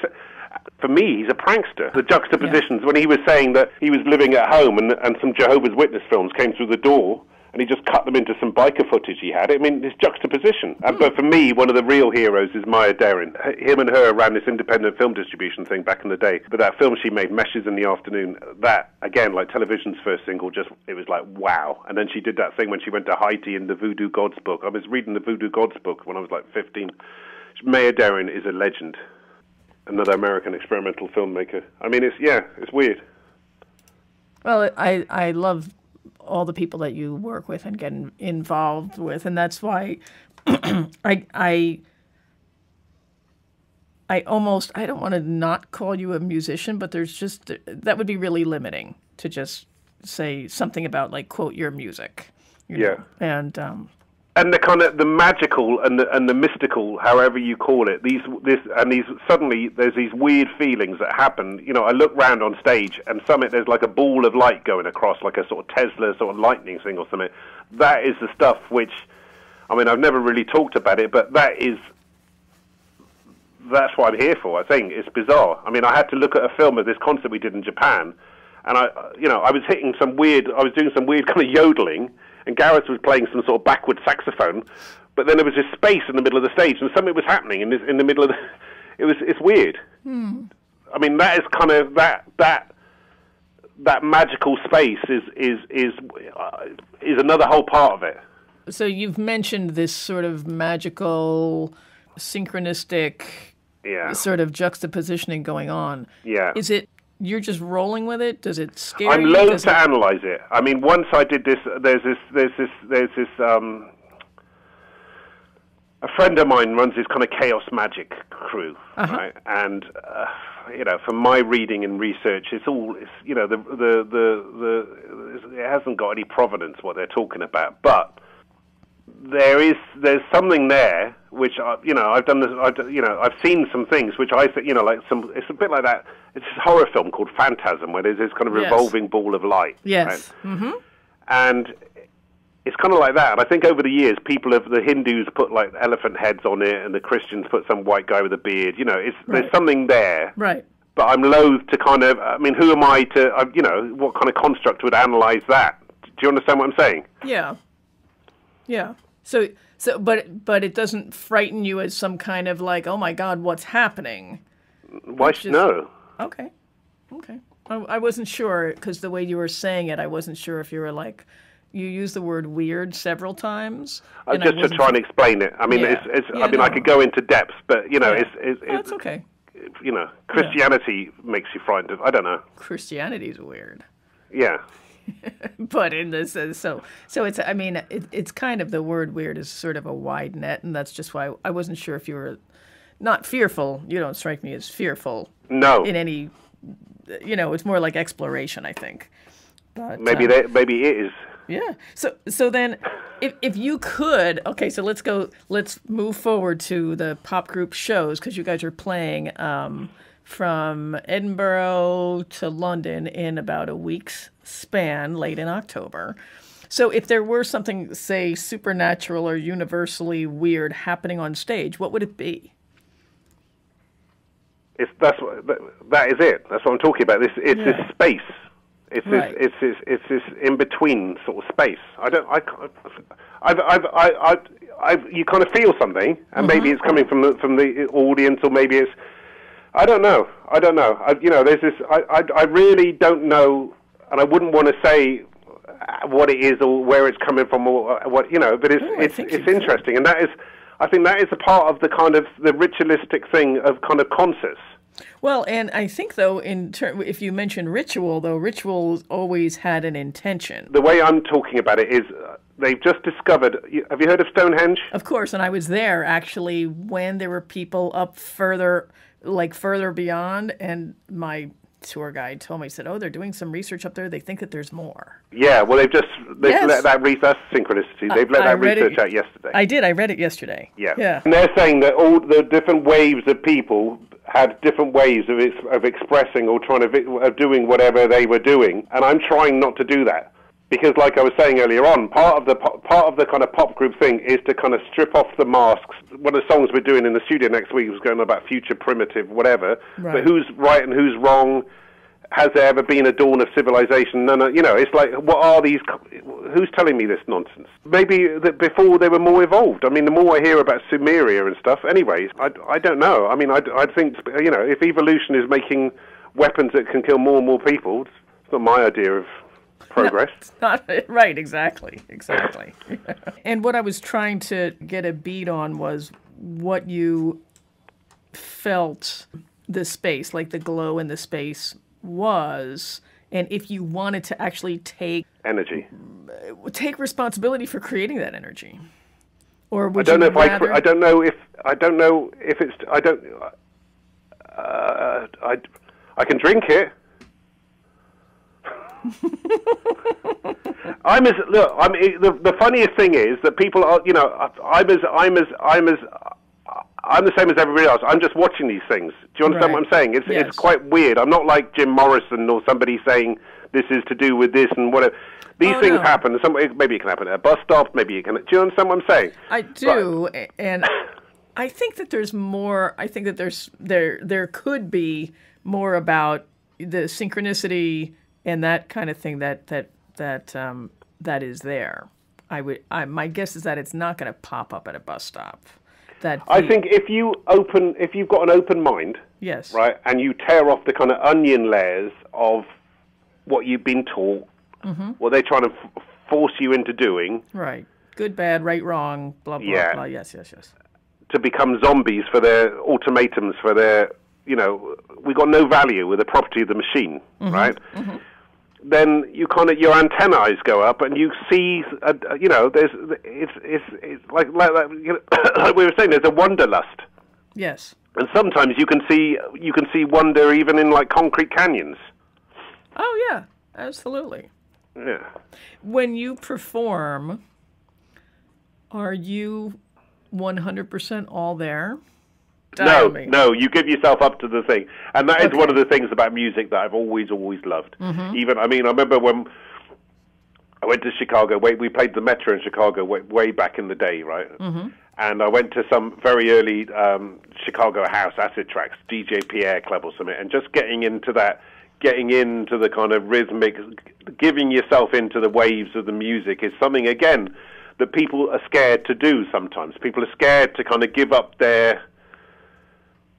for me, he's a prankster. The juxtapositions, when he was saying that he was living at home and some Jehovah's Witness films came through the door and he just cut them into some biker footage he had. I mean, this juxtaposition. But for me, one of the real heroes is Maya Deren. Him and her ran this independent film distribution thing back in the day. But that film she made, Meshes in the Afternoon, that, again, like television's first single, it was like, wow. And then she did that thing when she went to Haiti in the Voodoo Gods book. I was reading the Voodoo Gods book when I was like 15. Maya Deren is a legend. Another American experimental filmmaker. I mean, it's weird. Well, I love all the people that you work with and get involved with, and that's why I don't want to not call you a musician, but that would be really limiting to just say something about like quote your music. You know? And the kind of the magical and the mystical, however you call it, suddenly there's these weird feelings that happen. You know, I look round on stage and there's like a ball of light going across, like a sort of Tesla sort of lightning thing or something. That is the stuff which, I mean, I've never really talked about it, but that's what I'm here for. I think it's bizarre. I mean, I had to look at a film of this concert we did in Japan, and I was doing some weird kind of yodeling. And Gareth was playing some sort of backward saxophone, but then there was this space in the middle of the stage, and something was happening in the middle of it's weird. I mean, that is kind of that magical space is another whole part of it. So you've mentioned this sort of magical, synchronistic, sort of juxtapositioning going on. Yeah. Is it? You're just rolling with it? Does it scare you? I'm loath to analyze it. I mean, once I did this, there's this. A friend of mine runs this kind of chaos magic crew, right? And from my reading and research, it hasn't got any provenance what they're talking about, but there's something there which I've seen some things which I think it's a bit like that. It's this horror film called Phantasm where there's this kind of revolving ball of light. Yes. Right? Mm-hmm. And it's kind of like that. And I think over the years, the Hindus put like elephant heads on it, and the Christians put some white guy with a beard. You know, there's something there. Right. But I'm loath to kind of. I mean, who am I to? What kind of construct would analyze that? Do you understand what I'm saying? Yeah. Yeah. So, but it doesn't frighten you as some kind of like, oh my God, what's happening? Why? No. Okay. I wasn't sure because the way you were saying it, I wasn't sure if you were like, you used the word weird several times. Just to try and explain it. I mean, I could go into depth, but it's okay. Christianity makes you frightened of. I don't know. Christianity's weird. Yeah. But in this, so it's. I mean, it's kind of the word weird is sort of a wide net, and that's just why I wasn't sure if you were not fearful. You don't strike me as fearful. No. In any, it's more like exploration, I think. But, maybe it is. Yeah. So then, if you could, okay, so let's move forward to the pop group shows, because you guys are playing from Edinburgh to London in about a week's span, late in October. So if there were something, say, supernatural or universally weird happening on stage, what would it be? That is it. That's what I'm talking about. It's this space. It's this in between sort of space. You kind of feel something, and maybe it's coming from the audience, or maybe it's, I don't know. There's this. I really don't know, and I wouldn't want to say what it is or where it's coming from or what, but it's interesting, and I think that is a part of the kind of the ritualistic thing of kind of concerts. Well, and I think, though, if you mention ritual, though, rituals always had an intention. The way I'm talking about it is they've just discovered, have you heard of Stonehenge? Of course, and I was there, actually, when there were people up further beyond, and my tour guide told me, he said, they're doing some research up there. They think that there's more. Yeah, well, they've let that that's synchronicity. They've let that research out yesterday. I read it yesterday. Yeah. And they're saying that all the different waves of people had different ways of expressing or of doing whatever they were doing, and I'm trying not to do that, because, like I was saying earlier on, part of the kind of pop group thing is to kind of strip off the masks. One of the songs we're doing in the studio next week was going on about future primitive whatever, but who's right and who's wrong? Has there ever been a dawn of civilization? No, it's like, what are these, who's telling me this nonsense? Maybe that before they were more evolved. I mean, the more I hear about Sumeria and stuff, anyways, I don't know. I mean, I think, if evolution is making weapons that can kill more and more people, it's not my idea of progress. No, it's not, right, exactly. And what I was trying to get a beat on was what you felt the space, like the glow in the space was, and if you wanted to actually take responsibility for creating that energy, or would I don't know if it's I can drink it. The funniest thing is that people are, I'm the same as everybody else. I'm just watching these things. Do you understand what I'm saying? It's quite weird. I'm not like Jim Morrison or somebody saying this is to do with this and whatever. These things happen. Maybe it can happen at a bus stop. Maybe it can. Do you understand what I'm saying? I do, and I think that there's more. I think that there could be more about the synchronicity and that kind of thing that is there. My guess is that it's not going to pop up at a bus stop. I think if you've got an open mind, yes, right, and you tear off the kind of onion layers of what you've been taught, what they're trying to force you into doing, right, good, bad, right, wrong, blah blah blah, yes, to become zombies for their ultimatums, for their, we got no value with the property of the machine, right? Then you your antennae go up and you see, it's like like we were saying, there's a wanderlust. Yes. And sometimes you can see wonder even in like concrete canyons. Oh yeah, absolutely. Yeah. When you perform, are you 100% all there? No, you give yourself up to the thing. And that is one of the things about music that I've always loved. Even, I remember when I went to Chicago, we played the Metro in Chicago way back in the day, right? And I went to some very early Chicago house acid tracks, DJ Pierre Club or something, and just getting into the kind of rhythmic, giving yourself into the waves of the music is something, again, that people are scared to do sometimes. People are scared to kind of give up their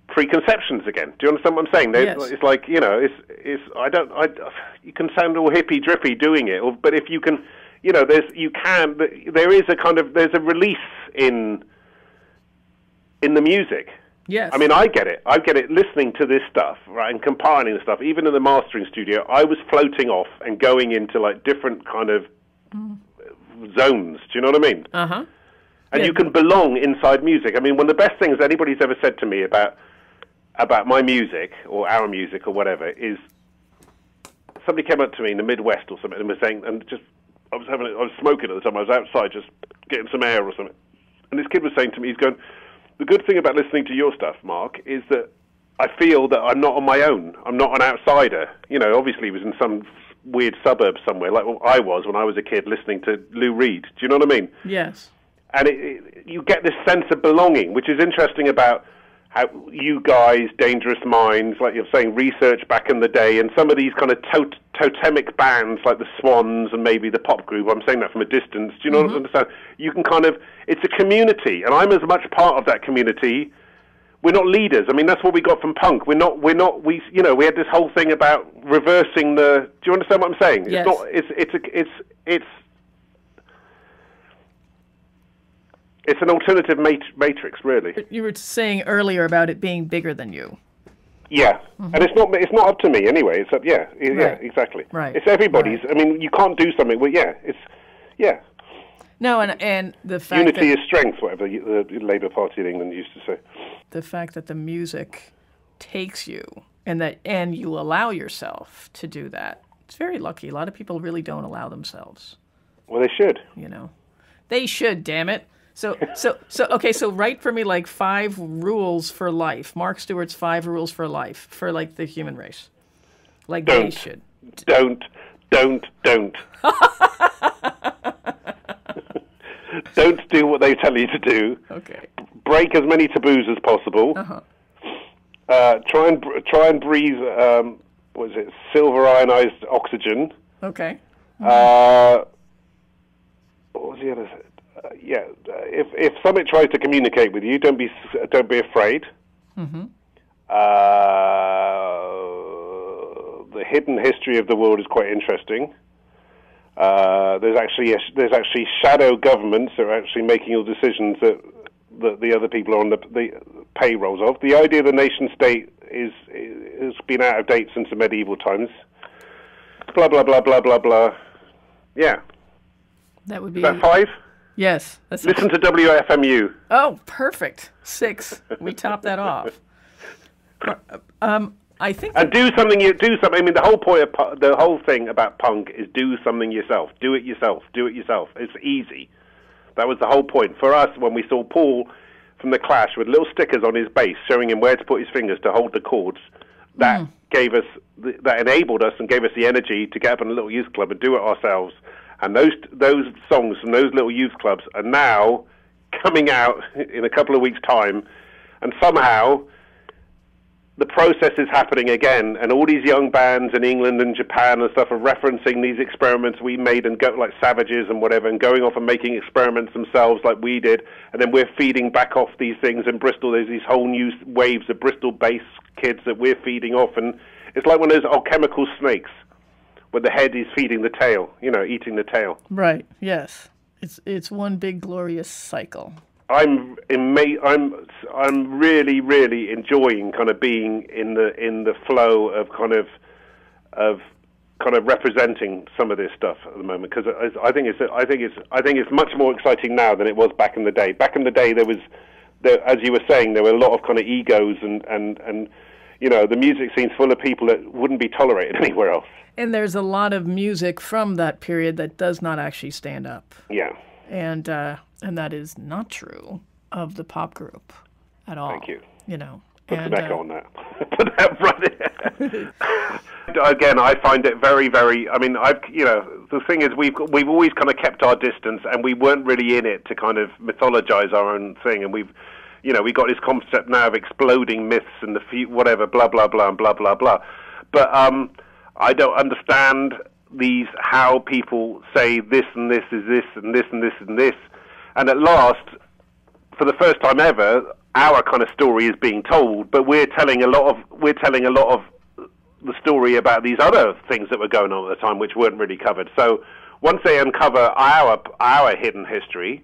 preconceptions again. Do you understand what I'm saying? Yes. It's like, you can sound all hippy drippy doing it, but if you can, there's a release in the music. Yes. I mean, I get it listening to this stuff, right, and compiling the stuff. Even in the mastering studio, I was floating off and going into like different kind of zones. Do you know what I mean? And you can belong inside music. I mean, one of the best things anybody's ever said to me about my music or our music or whatever is somebody came up to me in the Midwest or something and was saying, and just I was smoking at the time. I was outside just getting some air or something, and this kid was saying to me, he's going, the good thing about listening to your stuff, Mark, is that I feel that I'm not on my own. I'm not an outsider. You know, obviously he was in some weird suburb somewhere, like I was when I was a kid listening to Lou Reed. Do you know what I mean? Yes. And you get this sense of belonging, which is interesting about how you guys, Dangerous Minds, like you're saying, research back in the day, and some of these kind of totemic bands like the Swans and maybe the pop group. I'm saying that from a distance. Do you know what I understand? You can kind of, it's a community, and I'm as much part of that community. We're not leaders. I mean, that's what we got from punk. We had this whole thing about reversing the. Do you understand what I'm saying? Yes. It's an alternative matrix, really. You were saying earlier about it being bigger than you. Yeah, and it's not up to me anyway. It's up, yeah, exactly. Right. It's everybody's. Right. I mean, you can't do something. Well, yeah. No, and the fact unity is strength, whatever the Labour Party in England used to say. The fact that the music takes you and you allow yourself to do that. It's very lucky. A lot of people really don't allow themselves. Well, they should. You know, they should. Damn it. So okay. So write for me like 5 rules for life. Mark Stewart's 5 rules for life for like the human race. Like they should. Don't. Don't do what they tell you to do. Okay. Break as many taboos as possible. Try and breathe. What is it? Silver ionized oxygen. Okay. What was the other? If somebody tries to communicate with you, don't be afraid. The hidden history of the world is quite interesting. There's actually shadow governments that are actually making all decisions that the other people are on the payrolls of. The idea of the nation state has been out of date since the medieval times. Blah blah blah blah blah blah. Yeah. That would be. Is that 5? Yes. Listen to WFMU. Oh, perfect. 6. We top that off. I think. And do something. I mean, the whole point of the whole thing about punk is do something yourself. Do it yourself. Do it yourself. It's easy. That was the whole point for us when we saw Paul from the Clash with little stickers on his bass showing him where to put his fingers to hold the chords. That gave us, that enabled us and gave us the energy to get up in a little youth club and do it ourselves. And those songs from those little youth clubs are now coming out in a couple of weeks' time, and somehow the process is happening again, and all these young bands in England and Japan and stuff are referencing these experiments we made and go like Savages and whatever, and going off and making experiments themselves like we did, and then we're feeding back off these things in Bristol. There's these whole new waves of Bristol-based kids that we're feeding off, and it's like one of those alchemical snakes where the head is feeding the tail, eating the tail. Right, yes. It's one big glorious cycle. I'm really, really enjoying kind of being in the flow of kind of representing some of this stuff at the moment, because I think it's much more exciting now than it was back in the day. Back in the day, as you were saying, there were a lot of kind of egos and the music scene's full of people that wouldn't be tolerated anywhere else. And there's a lot of music from that period that does not actually stand up. Yeah. And that is not true of the pop group at all. Thank you. Put some echo on that. Put that right there. Again, I find it very, very. I mean, the thing is, we've always kind of kept our distance, and we weren't really in it to kind of mythologize our own thing, and we got this concept now of exploding myths and whatever, blah blah blah and blah blah blah. But I don't understand how people say this and this is this and this and this and this, and at last, for the first time ever, our kind of story is being told, but we're telling a lot of the story about these other things that were going on at the time, which weren't really covered. So once they uncover our hidden history,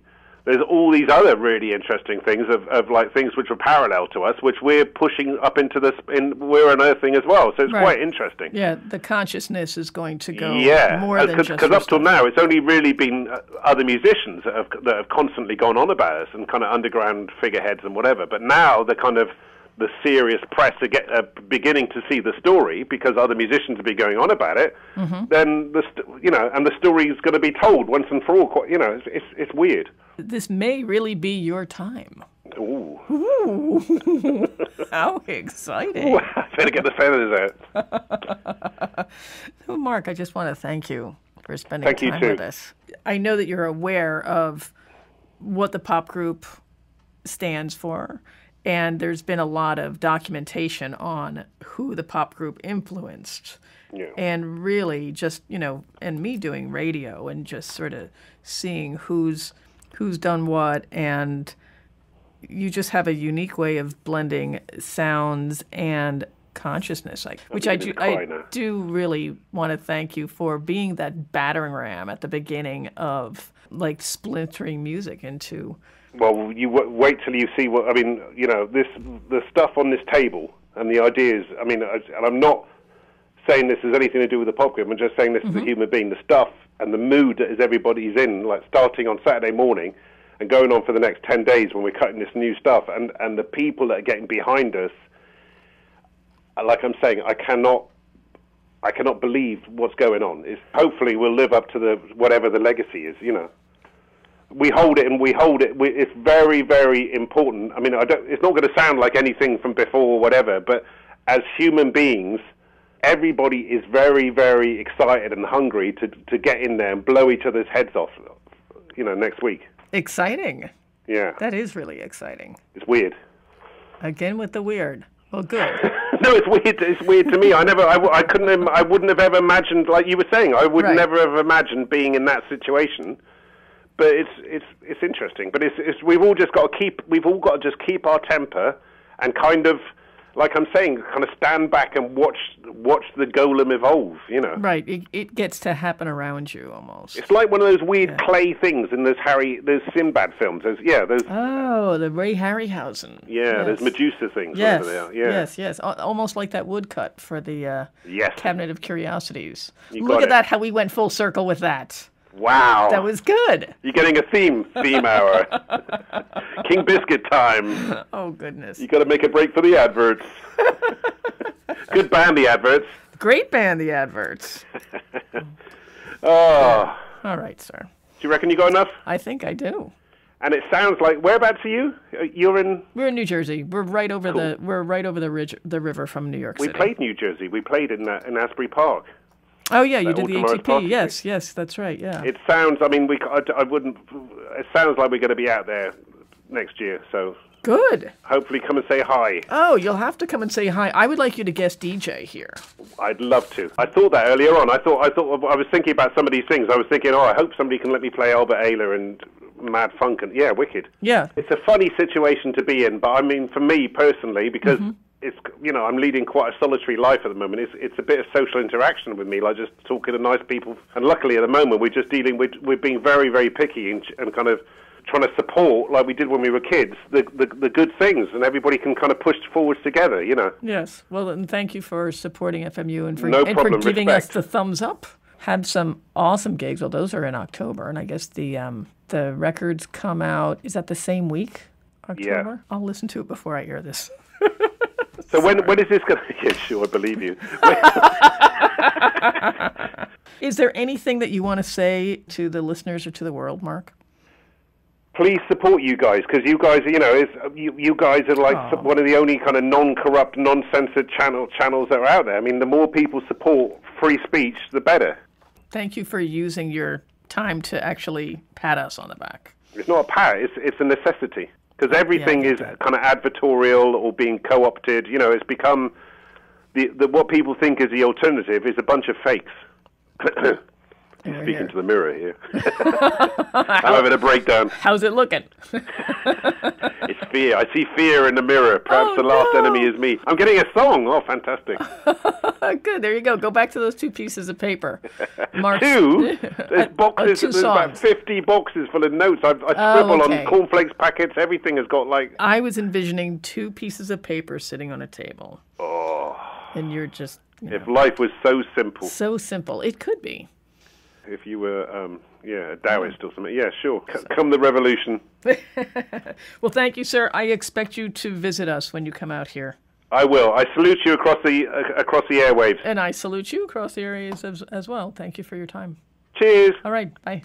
there's all these other really interesting things of like things which are parallel to us, which we're pushing up into we're unearthing as well. So it's quite interesting. Yeah, the consciousness is going to go more than just... Because up till now, it's only really been other musicians that have constantly gone on about us and kind of underground figureheads and whatever. But now the serious press are beginning to see the story because other musicians have been going on about it. Then and the story is going to be told once and for all. It's weird. This may really be your time. Ooh. Ooh. How exciting. Ooh, I better get the feathers out. Well, Mark, I just want to thank you for spending time with us. I know that you're aware of what the pop group stands for, and there's been a lot of documentation on who the pop group influenced. Yeah. And really just, and me doing radio and just sort of seeing who's done what, and you just have a unique way of blending sounds and consciousness, which I do really want to thank you for being that battering ram at the beginning of like splintering music into... Well, you wait till you see what, the stuff on this table and the ideas, and I'm not saying this has anything to do with the pop group, I'm just saying this as a human being, the stuff and the mood that everybody's in, like starting on Saturday morning and going on for the next 10 days when we're cutting this new stuff, and the people that are getting behind us, like I'm saying, I cannot believe what's going on. Hopefully we'll live up to whatever the legacy is, We hold it, it's very, very important. It's not going to sound like anything from before or whatever, but as human beings, everybody is very, very excited and hungry to get in there and blow each other's heads off, next week. Exciting. Yeah. That is really exciting. It's weird. Again with the weird. Well, good. No, it's weird. It's weird to me. I wouldn't have ever imagined, like you were saying, I would never have imagined being in that situation. But it's interesting. But we've all got to just keep our temper and kind of, like I'm saying, kind of stand back and watch the golem evolve, Right. It gets to happen around you almost. It's like one of those weird clay things in those Sinbad films. The Ray Harryhausen. Yeah, those Medusa things. Yes. Whatever they are. Yeah. Yes. Almost like that woodcut for the Cabinet of Curiosities. Look at that, how we went full circle with that. Wow. That was good. You're getting a theme hour. King Biscuit time. Oh, goodness. You got to make a break for the adverts. Good band, the adverts. Great band, the adverts. Oh. All right, sir. Do you reckon you got enough? I think I do. And it sounds like, whereabouts are you? We're in New Jersey. We're right over the river from New York City. We played New Jersey. We played in Asbury Park. Oh yeah, you did the ATP. Yes, that's right. Yeah. It sounds. I wouldn't. It sounds like we're going to be out there next year. So good. Hopefully, come and say hi. Oh, you'll have to come and say hi. I would like you to guest DJ here. I'd love to. I thought that earlier on. I was thinking about some of these things. I was thinking, I hope somebody can let me play Albert Ayler and Mad Funk and wicked. Yeah. It's a funny situation to be in, but for me personally, because. It's I'm leading quite a solitary life at the moment. It's a bit of social interaction with me, like just talking to nice people. And luckily at the moment we're just we're being very, very picky and kind of trying to support, like we did when we were kids, the good things, and everybody can kind of push forwards together. Yes. Well, and thank you for supporting FMU and for giving us the thumbs up. Had some awesome gigs. Well, those are in October, and I guess the records come out. Is that the same week? October. Yeah. I'll listen to it before I hear this. So when is this going to... Yeah, sure, I believe you. Is there anything that you want to say to the listeners or to the world, Mark? Please support you guys, because you guys, you guys are like one of the only kind of non-corrupt, non-censored channels that are out there. The more people support free speech, the better. Thank you for using your time to actually pat us on the back. It's not a pat, it's a necessity. Because everything is kind of advertorial or being co-opted. You it's become what people think is the alternative is a bunch of fakes. He's speaking to the mirror here. I'm having a breakdown. How's it looking? It's fear. I see fear in the mirror. Perhaps the last enemy is me. I'm getting a song. Oh, fantastic. Good. There you go. Go back to those 2 pieces of paper. Mark. 2? There's boxes. 2 There's about 50 boxes full of notes. I scribble on cornflakes packets. Everything has got like... I was envisioning 2 pieces of paper sitting on a table. Oh. And you're just... If life was so simple. So simple. It could be. If you were, a Taoist or something. Yeah, sure. Come the revolution. Well, thank you, sir. I expect you to visit us when you come out here. I will. I salute you across the airwaves. And I salute you across the areas as well. Thank you for your time. Cheers. All right. Bye.